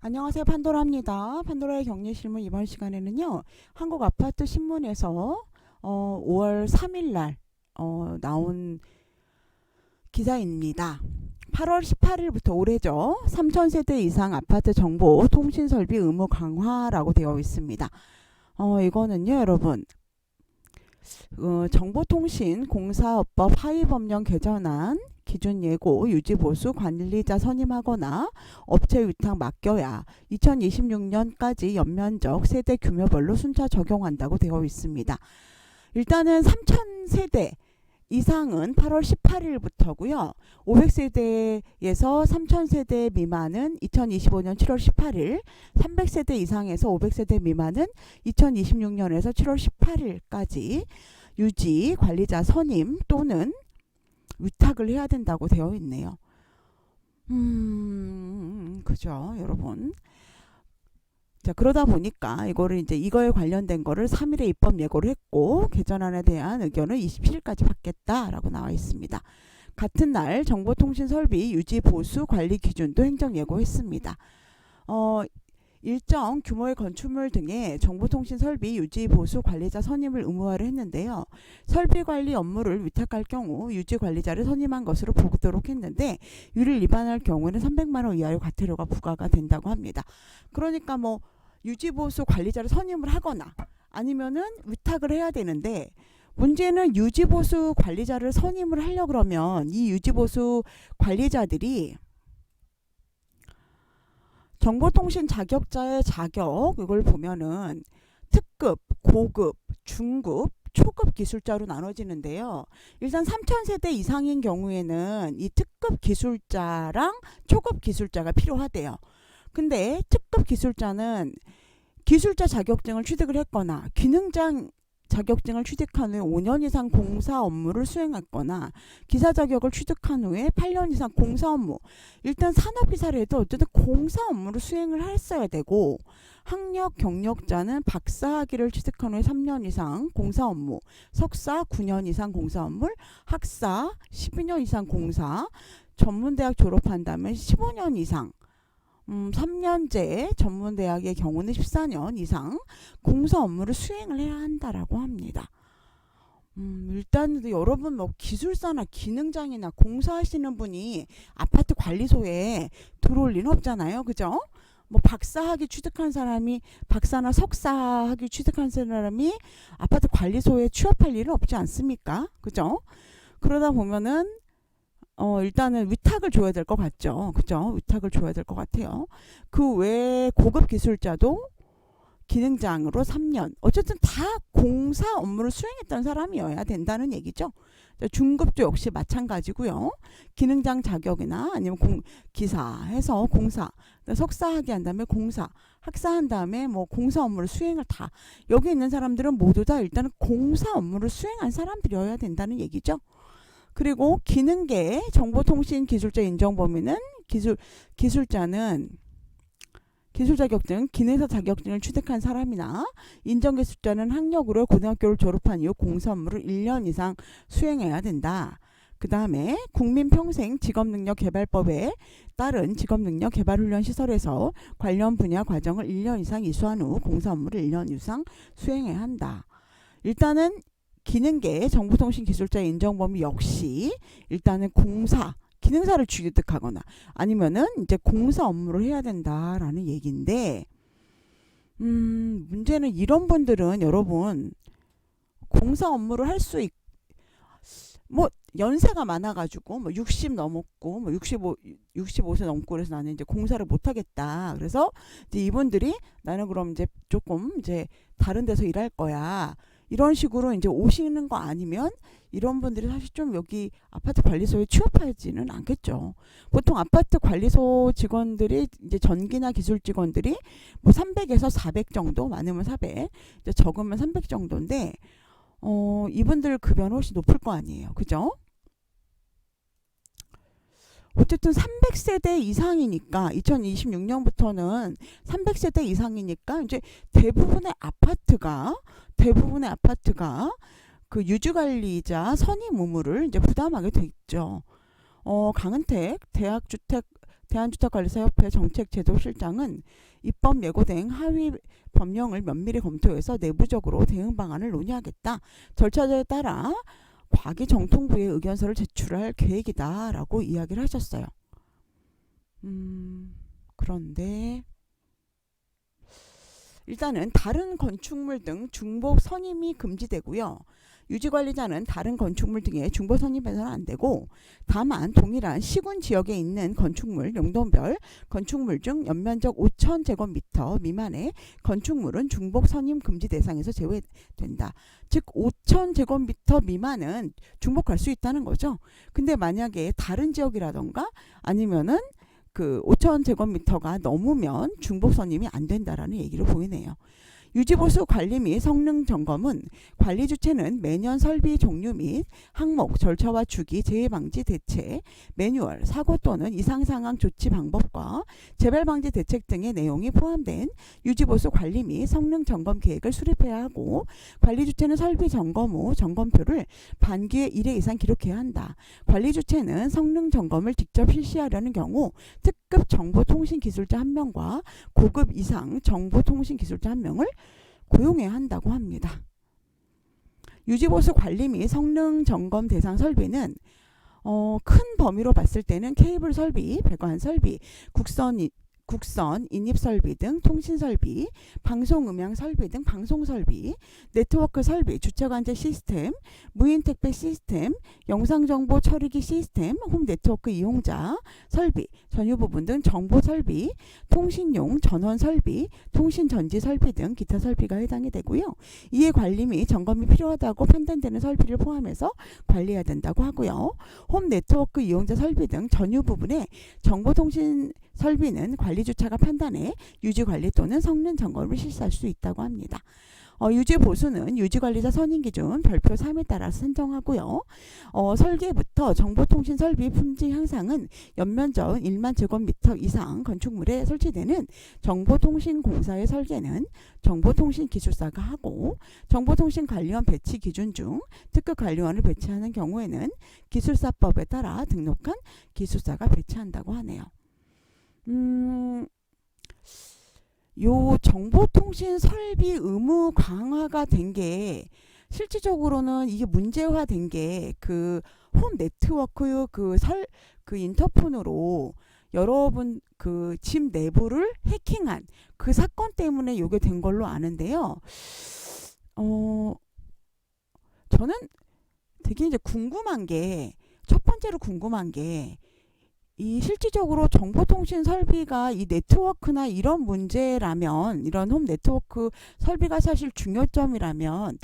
안녕하세요. 판도라입니다. 판도라의 격리실문 이번 시간에는요. 한국아파트신문에서 5월 3일 날 나온 기사입니다. 8월 18일부터 올해죠. 3,000세대 이상 아파트 정보 통신 설비 의무 강화라고 되어 있습니다. 이거는요, 여러분. 정보통신공사업법 하위법령 개정안 기준 예고 유지보수 관리자 선임하거나 업체 위탁 맡겨야 2026년까지 연면적 세대 규모별로 순차 적용한다고 되어 있습니다. 일단은 3,000세대 이상은 8월 18일부터고요. 500세대에서 3,000세대 미만은 2025년 7월 18일, 300세대 이상에서 500세대 미만은 2026년에서 7월 18일까지 유지 관리자 선임 또는 위탁을 해야 된다고 되어 있네요. 그죠, 여러분. 자, 그러다 보니까 이거를 이거에 관련된 거를 3일에 입법 예고를 했고 개정안에 대한 의견을 27일까지 받겠다라고 나와 있습니다. 같은 날 정보통신설비 유지 보수 관리 기준도 행정 예고했습니다. 일정 규모의 건축물 등의 정보통신 설비 유지 보수 관리자 선임을 의무화를 했는데요. 설비 관리 업무를 위탁할 경우 유지 관리자를 선임한 것으로 보도록 했는데 이를 위반할 경우에는 300만 원 이하의 과태료가 부과가 된다고 합니다. 그러니까 뭐 유지 보수 관리자를 선임을 하거나 아니면은 위탁을 해야 되는데 문제는 유지 보수 관리자를 선임을 하려 그러면 이 유지 보수 관리자들이 정보통신 자격자의 자격 이걸 보면은 특급, 고급, 중급, 초급 기술자로 나눠지는데요. 일단 3,000세대 이상인 경우에는 이 특급 기술자랑 초급 기술자가 필요하대요. 근데 특급 기술자는 기술자 자격증을 취득을 했거나 기능장 자격증을 취득한 후에 5년 이상 공사 업무를 수행했거나 기사 자격을 취득한 후에 8년 이상 공사 업무, 일단 산업기사를 해도 어쨌든 공사 업무를 수행을 했어야 되고, 학력 경력자는 박사 학위를 취득한 후에 3년 이상 공사 업무, 석사 9년 이상 공사 업무, 학사 12년 이상 공사, 전문대학 졸업한 다음에 15년 이상 3년제 전문대학의 경우는 14년 이상 공사 업무를 수행을 해야 한다라고 합니다. 일단 여러분 뭐 기술사나 기능장이나 공사하시는 분이 아파트 관리소에 들어올 리는 없잖아요. 그죠? 뭐 박사학위 취득한 사람이 박사나 석사학위 취득한 사람이 아파트 관리소에 취업할 일은 없지 않습니까? 그죠? 그러다 보면은 일단은 위탁을 줘야 될 것 같죠. 그죠? 위탁을 줘야 될 것 같아요. 그 외에 고급 기술자도 기능장으로 3년. 어쨌든 다 공사 업무를 수행했던 사람이어야 된다는 얘기죠. 중급도 역시 마찬가지고요. 기능장 자격이나 아니면 기사 해서 공사, 석사학위 한 다음에 공사, 학사한 다음에 뭐 공사 업무를 수행을 다 여기 있는 사람들은 모두 다 일단은 공사 업무를 수행한 사람들이어야 된다는 얘기죠. 그리고 기능계 정보통신기술자 인정 범위는 기술자는 기술 자격증, 기능사 자격증을 취득한 사람이나 인정기술자는 학력으로 고등학교를 졸업한 이후 공사 업무를 1년 이상 수행해야 된다. 그 다음에 국민평생직업능력개발법에 따른 직업능력개발훈련시설에서 관련 분야 과정을 1년 이상 이수한 후 공사 업무를 1년 이상 수행해야 한다. 일단은 기능계 정보통신기술자 인정 범위 역시 일단은 공사, 기능사를 취득하거나 아니면은 이제 공사 업무를 해야 된다라는 얘기인데, 문제는 이런 분들은 여러분 공사 업무를 할 수 뭐 연세가 많아가지고 뭐 60 넘었고 뭐 65세 넘고 그래서 나는 이제 공사를 못 하겠다. 그래서 이제 이분들이 나는 그럼 이제 조금 이제 다른 데서 일할 거야. 이런 식으로 이제 오시는 거 아니면 이런 분들이 사실 좀 여기 아파트 관리소에 취업하지는 않겠죠. 보통 아파트 관리소 직원들이 이제 전기나 기술 직원들이 뭐 300에서 400 정도, 많으면 400, 이제 적으면 300 정도인데 이분들 급여는 훨씬 높을 거 아니에요. 그죠? 어쨌든 300세대 이상이니까 2026년부터는 300세대 이상이니까 이제 대부분의 아파트가 그 유지관리자 선임 의무를 이제 부담하게 됐죠. 강은택 대학주택 대한주택관리사협회 정책제도실장은 입법 예고된 하위 법령을 면밀히 검토해서 내부적으로 대응 방안을 논의하겠다. 절차에 따라 과기정통부에 의견서를 제출할 계획이다라고 이야기를 하셨어요. 그런데 일단은 다른 건축물 등 중복 선임이 금지되고요. 유지관리자는 다른 건축물 등의 중복 선임해서는 안 되고, 다만 동일한 시군 지역에 있는 건축물, 용도별 건축물 중 연면적 5,000제곱미터 미만의 건축물은 중복 선임 금지 대상에서 제외된다. 즉 5,000제곱미터 미만은 중복할 수 있다는 거죠. 근데 만약에 다른 지역이라던가 아니면은 그 5,000제곱미터가 넘으면 중복 선임이 안 된다라는 얘기를 보이네요. 유지보수 관리 및 성능 점검은 관리 주체는 매년 설비 종류 및 항목, 절차와 주기, 재해 방지 대책, 매뉴얼, 사고 또는 이상 상황 조치 방법과 재발 방지 대책 등의 내용이 포함된 유지보수 관리 및 성능 점검 계획을 수립해야 하고, 관리 주체는 설비 점검 후 점검표를 반기에 1회 이상 기록해야 한다. 관리 주체는 성능 점검을 직접 실시하려는 경우 특급 정보통신기술자 1명과 고급 이상 정보통신기술자 1명을 고용해야 한다고 합니다. 유지보수 관리 및 성능 점검 대상 설비는 큰 범위로 봤을 때는 케이블 설비, 배관 설비, 국선, 인입 설비 등 통신 설비, 방송 음향 설비 등 방송 설비, 네트워크 설비, 주차관제 시스템, 무인 택배 시스템, 영상 정보 처리기 시스템, 홈 네트워크 이용자 설비, 전유 부분 등 정보 설비, 통신용 전원 설비, 통신 전지 설비 등 기타 설비가 해당이 되고요. 이에 관리 및 점검이 필요하다고 판단되는 설비를 포함해서 관리해야 된다고 하고요. 홈 네트워크 이용자 설비 등 전유 부분의 정보통신 설비는 관리주차가 판단해 유지관리 또는 성능 점검을 실시할 수 있다고 합니다. 유지보수는 유지관리자 선임기준 별표 3에 따라서 선정하고요. 설계부터 정보통신 설비 품질 향상은 연면적 1만 제곱미터 이상 건축물에 설치되는 정보통신공사의 설계는 정보통신기술사가 하고, 정보통신관리원 배치 기준 중 특급 관리원을 배치하는 경우에는 기술사법에 따라 등록한 기술사가 배치한다고 하네요. 요 정보통신 설비 의무 강화가 된 게 실질적으로는 이게 문제화된 게 그 홈 네트워크 그 인터폰으로 여러분 그 집 내부를 해킹한 그 사건 때문에 요게 된 걸로 아는데요. 저는 되게 이제 궁금한 게, 첫 번째로 궁금한 게, 이 실질적으로 정보통신 설비가 이 네트워크나 이런 문제라면, 이런 홈 네트워크 설비가 사실 중요점이라면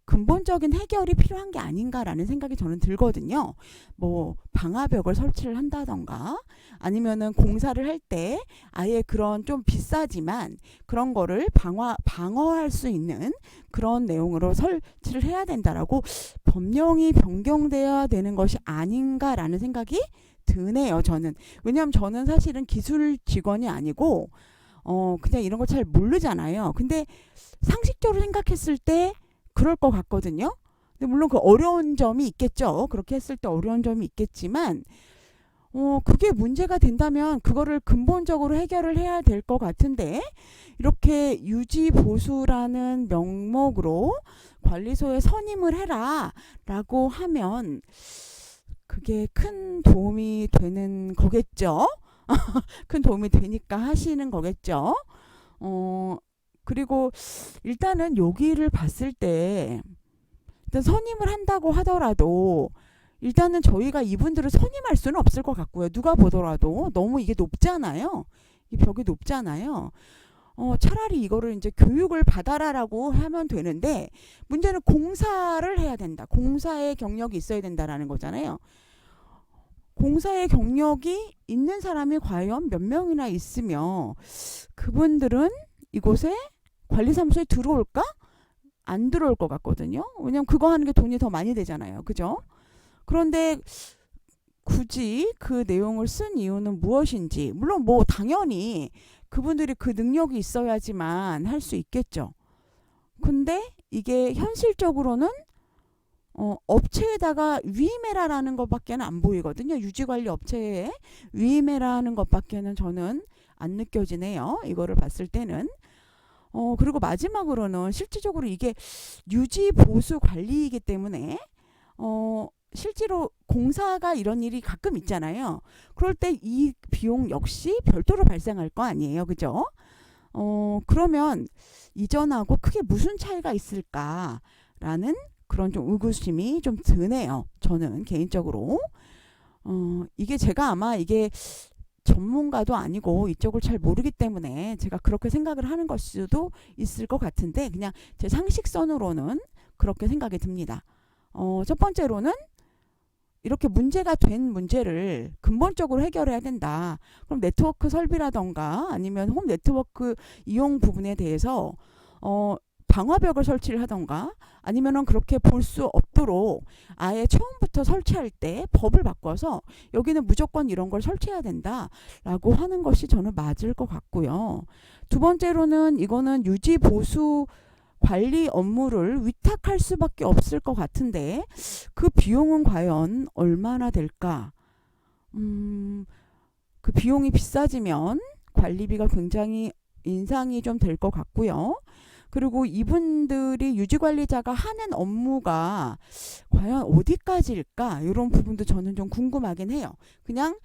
근본적인 해결이 필요한 게 아닌가라는 생각이 저는 들거든요. 뭐 방화벽을 설치를 한다던가 아니면은 공사를 할 때 아예 그런 좀 비싸지만 그런 거를 방어할 수 있는 그런 내용으로 설치를 해야 된다라고 법령이 변경돼야 되는 것이 아닌가라는 생각이 드네요. 저는. 왜냐하면 저는 사실은 기술 직원이 아니고 그냥 이런 거 잘 모르잖아요. 근데 상식적으로 생각했을 때 그럴 것 같거든요. 근데 물론 그 어려운 점이 있겠죠. 그렇게 했을 때 어려운 점이 있겠지만 그게 문제가 된다면 그거를 근본적으로 해결을 해야 될 것 같은데, 이렇게 유지보수라는 명목으로 관리소에 선임을 해라 라고 하면 그게 큰 도움이 되는 거겠죠. 큰 도움이 되니까 하시는 거겠죠. 그리고 일단은 여기를 봤을 때 일단 선임을 한다고 하더라도 일단은 저희가 이분들을 선임할 수는 없을 것 같고요. 누가 보더라도 너무 이게 높잖아요. 이 벽이 높잖아요. 차라리 이거를 이제 교육을 받아라라고 하면 되는데, 문제는 공사를 해야 된다. 공사의 경력이 있어야 된다라는 거잖아요. 공사의 경력이 있는 사람이 과연 몇 명이나 있으며 그분들은 이곳에 관리사무소에 들어올까? 안 들어올 것 같거든요. 왜냐면 그거 하는 게 돈이 더 많이 되잖아요. 그죠? 그런데 굳이 그 내용을 쓴 이유는 무엇인지, 물론 뭐 당연히 그분들이 그 능력이 있어야지만 할 수 있겠죠. 근데 이게 현실적으로는 업체에다가 위임해라라는 것밖에는 안 보이거든요. 유지관리 업체에 위임해라는 것밖에는 저는 안 느껴지네요. 이거를 봤을 때는. 그리고 마지막으로는 실질적으로 이게 유지 보수 관리이기 때문에 실제로 공사가 이런 일이 가끔 있잖아요. 그럴 때 이 비용 역시 별도로 발생할 거 아니에요. 그죠? 그러면 이전하고 크게 무슨 차이가 있을까라는 그런 좀 의구심이 좀 드네요. 저는 개인적으로. 이게 제가 아마 이게 전문가도 아니고 이쪽을 잘 모르기 때문에 제가 그렇게 생각을 하는 걸 수도 있을 것 같은데 그냥 제 상식선으로는 그렇게 생각이 듭니다. 첫 번째로는 이렇게 문제가 된 문제를 근본적으로 해결해야 된다. 그럼 네트워크 설비라던가 아니면 홈 네트워크 이용 부분에 대해서 방화벽을 설치를 하던가 아니면은 그렇게 볼 수 없도록 아예 처음부터 설치할 때 법을 바꿔서 여기는 무조건 이런 걸 설치해야 된다라고 하는 것이 저는 맞을 것 같고요. 두 번째로는 이거는 유지 보수 관리 업무를 위탁할 수밖에 없을 것 같은데 그 비용은 과연 얼마나 될까? 그 비용이 비싸지면 관리비가 굉장히 인상이 좀 될 것 같고요. 그리고 이분들이 유지관리자가 하는 업무가 과연 어디까지일까? 이런 부분도 저는 좀 궁금하긴 해요. 그냥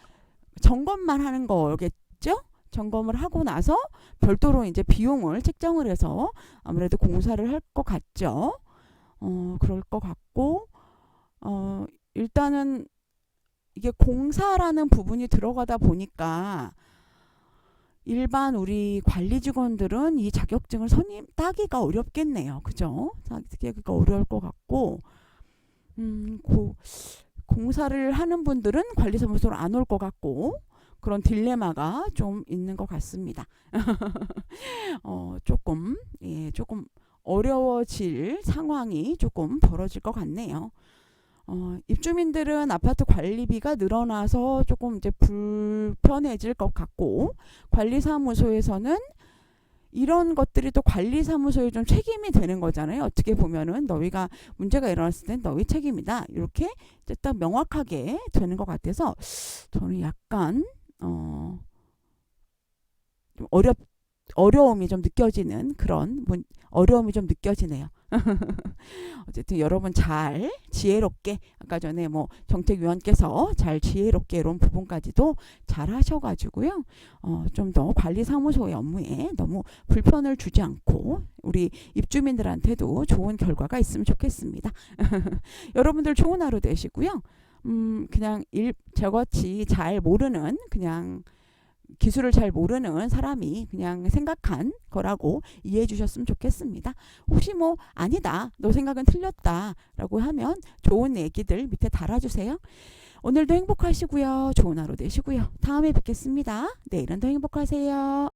점검만 하는 거겠죠? 점검을 하고 나서 별도로 이제 비용을 책정을 해서 아무래도 공사를 할 것 같죠. 그럴 것 같고, 일단은 이게 공사라는 부분이 들어가다 보니까 일반 우리 관리 직원들은 이 자격증을 따기가 어렵겠네요. 그죠? 따기가 어려울 것 같고, 공사를 하는 분들은 관리사무소로 안 올 것 같고, 그런 딜레마가 좀 있는 것 같습니다. 조금 어려워질 상황이 조금 벌어질 것 같네요. 입주민들은 아파트 관리비가 늘어나서 조금 이제 불편해질 것 같고, 관리사무소에서는 이런 것들이 또 관리사무소에 좀 책임이 되는 거잖아요. 어떻게 보면은 너희가 문제가 일어났을 땐 너희 책임이다. 이렇게 이제 딱 명확하게 되는 것 같아서 저는 약간 좀 어려움이 좀 느껴지는 그런 어려움이 좀 느껴지네요. 어쨌든 여러분 잘 지혜롭게 아까 전에 뭐 정책위원께서 잘 지혜롭게 이런 부분까지도 잘 하셔가지고요. 좀 더 관리사무소의 업무에 너무 불편을 주지 않고 우리 입주민들한테도 좋은 결과가 있으면 좋겠습니다. 여러분들 좋은 하루 되시고요. 그냥 저같이 잘 모르는 그냥 기술을 잘 모르는 사람이 그냥 생각한 거라고 이해해 주셨으면 좋겠습니다. 혹시 뭐 아니다 너 생각은 틀렸다 라고 하면 좋은 얘기들 밑에 달아주세요. 오늘도 행복하시고요. 좋은 하루 되시고요. 다음에 뵙겠습니다. 내일은 더 행복하세요.